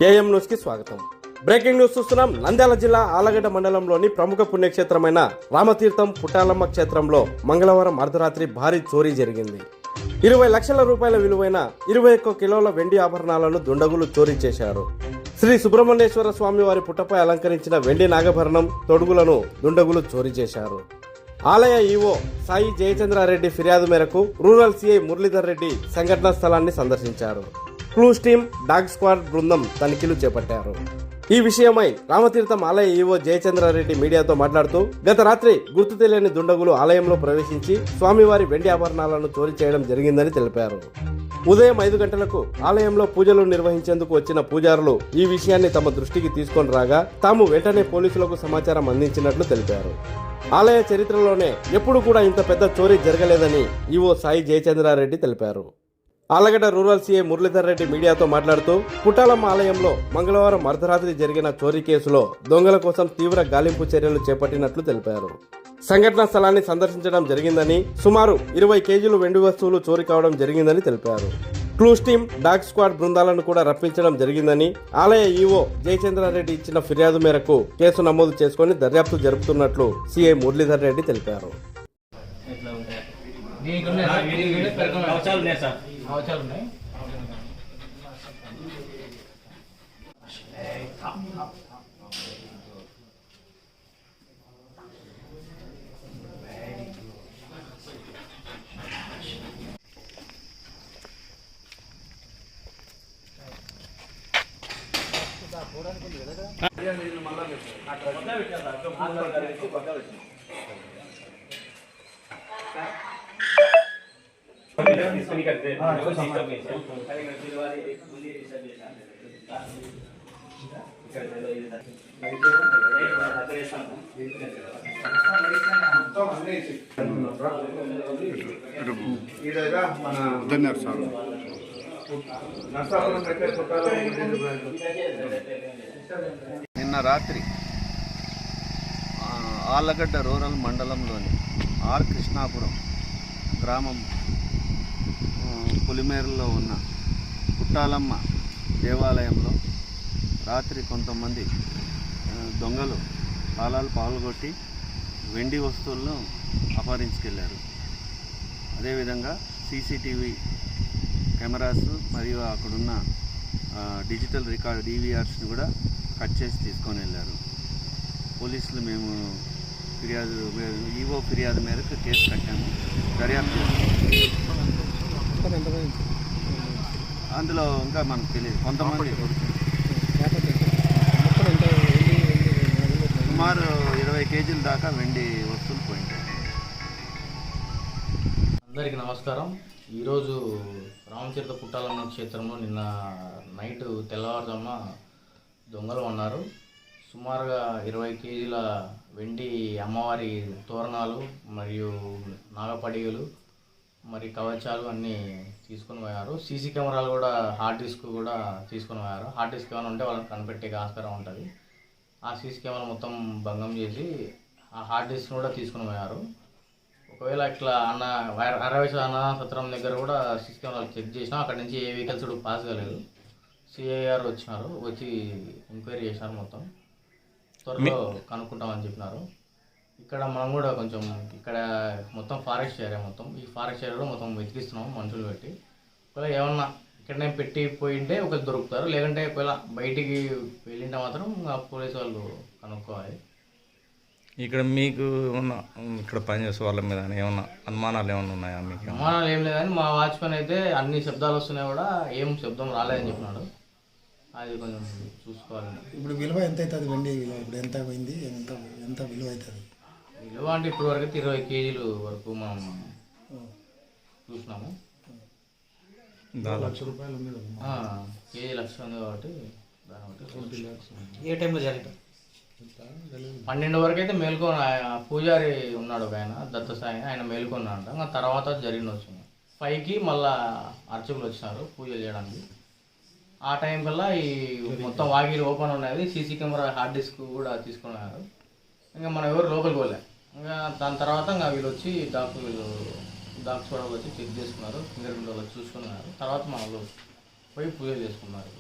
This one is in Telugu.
ఏఎం న్యూస్ కి స్వాగతం. బ్రేకింగ్ న్యూస్ చూస్తున్నాం. నంద్యాల జిల్లా ఆలగడ్డ మండలంలోని ప్రముఖ పుణ్యక్షేత్రమైన రామతీర్థం పుట్టాలమ్మ క్షేత్రంలో మంగళవారం అర్ధరాత్రి భారీ చోరీ జరిగింది. 20 లక్షల రూపాయల విలువైన 21 కిలోల వెండి ఆభరణాలను దుండగులు చోరీ చేశారు. శ్రీ సుబ్రహ్మణ్యేశ్వర స్వామి వారి పుట్టపై అలంకరించిన వెండి నాగభరణం తొడుగులను దుండగులు చోరీ చేశారు. ఆలయ ఈవో సాయి జయచంద్రారెడ్డి ఫిర్యాదు మేరకు రూరల్ సిఐ మురళీధర్ రెడ్డి సంఘటనా స్థలాన్ని సందర్శించారు. క్లూస్ టీం, డాగ్ స్క్వాడ్ బృందం తనిఖీలు చేపట్టారు. ఈ విషయమై రామతీర్థం ఆలయ ఈవో జయచంద్రారెడ్డి మీడియాతో మాట్లాడుతూ, గత రాత్రి గుర్తు తెలియని దుండగులు ఆలయంలో ప్రవేశించి స్వామివారి వెండి ఆభరణాలను చోరీ చేయడం జరిగిందని తెలిపారు. ఉదయం 5 గంటలకు ఆలయంలో పూజలు నిర్వహించేందుకు వచ్చిన పూజారులు ఈ విషయాన్ని తమ దృష్టికి తీసుకొని రాగా తాము వెంటనే పోలీసులకు సమాచారం అందించినట్లు తెలిపారు. ఆలయ చరిత్రలోనే ఎప్పుడు కూడా ఇంత పెద్ద చోరీ జరగలేదని ఈవో సాయి జయచంద్రారెడ్డి తెలిపారు. ఆలగడ్డ రూరల్ సీఐ మురళీధర్ రెడ్డి మీడియాతో మాట్లాడుతూ, పుట్టాలమ్మ ఆలయంలో మంగళవారం అర్ధరాత్రి జరిగిన చోరీ కేసులో దొంగల కోసం తీవ్ర గాలింపు చర్యలు చేపట్టినట్లు తెలిపారు. సంఘటనా స్థలాన్ని సందర్శించడం జరిగిందని, సుమారు 20 కేజీలు వెండి వస్తువులు చోరీ కావడం జరిగిందని తెలిపారు. క్లూస్ టీం, డాగ్ స్క్వాడ్ బృందాలను కూడా రప్పించడం జరిగిందని, ఆలయ ఈవో జయచంద్రారెడ్డి ఇచ్చిన ఫిర్యాదు మేరకు కేసు నమోదు చేసుకుని దర్యాప్తు జరుపుతున్నట్లు సీఐ మురళీధర్ రెడ్డి తెలిపారు. నిన్న రాత్రి ఆలగడ్డ రూరల్ మండలంలోని ఆర్ కృష్ణాపురం గ్రామం పులిమేరులో ఉన్న పుట్టాలమ్మ దేవాలయంలో రాత్రి కొంతమంది దొంగలు తాళాలు పాల్గొట్టి వెండి వస్తువులను అపహరించుకెళ్లారు. అదేవిధంగా సీసీటీవీ కెమెరాస్ మరియు అక్కడున్న డిజిటల్ రికార్డ్ DVRస్ని కూడా కట్ చేసి తీసుకొని వెళ్ళారు. పోలీసులు మేము ఈవో ఫిర్యాదు మేరకు కేసు కట్టాము, దర్యాప్తు చేస్తాము. అందులో ఇంకా మనకు తెలియదు, కొంతమంది సుమారు 20 కేజీల దాకా వెండి వస్తువులు పోయింటాయి. అందరికీ నమస్కారం. ఈరోజు రామతీర్థ పుట్టాలమ్మ క్షేత్రంలో నిన్న నైట్ తెల్లవారుజామున దొంగలు ఉన్నారు. సుమారుగా 20 కేజీల వెండి అమ్మవారి తోరణాలు మరియు నాగపడిగలు మరి కవచాలు అన్నీ తీసుకొని పోయారు. సీసీ కెమెరాలు కూడా, హార్డ్ డిస్క్ కూడా తీసుకొని పోయారు. హార్డ్ డిస్క్ ఏమైనా ఉంటే వాళ్ళని కనిపెట్టే ఆస్కారం ఉంటుంది. ఆ సీసీ కెమెరా మొత్తం భంగం చేసి ఆ హార్డ్ డిస్క్ కూడా తీసుకొని పోయారు. ఒకవేళ ఇట్లా అరవేశ్వర అన్న సత్రం దగ్గర కూడా సీసీ కెమెరాలు చెక్ చేసినా అక్కడి నుంచి ఏ వెహికల్స్ కూడా పాస్ కాలేదు. సిఐఆర్ వచ్చినారు, వచ్చి ఎంక్వైరీ చేసినారు. మొత్తం త్వరలో కనుక్కుంటామని చెప్పినారు. ఇక్కడ మనం కూడా కొంచెం ఇక్కడ మొత్తం ఫారెస్ట్ ఏరియా, మొత్తం ఈ ఫారెస్ట్ ఏరియాలో మొత్తం వెతికిస్తున్నాం మనుషులు పెట్టి. ఒకవేళ ఏమన్నా ఇక్కడనే పెట్టి పోయింటే ఒకరు దొరుకుతారు, లేదంటే ఒకవేళ బయటికి వెళ్ళింటే మాత్రం పోలీసు వాళ్ళు కనుక్కోవాలి. ఇక్కడ మీకు ఏమన్నా ఇక్కడ పనిచేసే వాళ్ళ మీద ఏమన్నా అనుమానాలు ఏమన్నా ఉన్నాయా? మీకు అనుమానాలు ఏం లేదని మా వాచ్మెన్ అయితే అన్ని శబ్దాలు వస్తున్నాయి కూడా ఏం శబ్దం రాలేదని చెప్పినాడు. అది కొంచెం చూసుకోవాలి. ఇప్పుడు విలువ ఎంత అవుతుంది? వెండి విలువ ఇప్పుడు ఎంత పోయింది? ఎంత విలువ అవుతుంది? విలువ అంటే ఇప్పుడు వరకు 20 కేజీలు వరకు మనం చూసినాము. ₹1,00,000 కేజీ లక్ష ఉంది కాబట్టి ఏ టైంలో జరిగింది? 12 వరకు అయితే మేల్కొని పూజారి ఉన్నాడు ఒక ఆయన, దత్తసాయి, ఆయన మేల్కొన్నాడంట. ఇంకా తర్వాత జరిగిన వచ్చింది 5కి మళ్ళీ అర్చకులు వచ్చినారు పూజలు చేయడానికి. ఆ టైం కల్లా ఈ మొత్తం వాకిలు ఓపెన్ ఉన్నది. సీసీ కెమెరా, హార్డ్ డిస్క్ కూడా తీసుకున్నారు. ఇంకా మనం ఎవరు లోపలికి పోలే. ఇంకా దాని తర్వాత ఇంకా వీళ్ళు వచ్చి డాక్టర్ వచ్చి చెక్ చేసుకున్నారు, ఫింగర్ ప్రింట్ వాళ్ళు చూసుకున్నారు. తర్వాత మనలో పోయి పూజలు చేసుకున్నారు.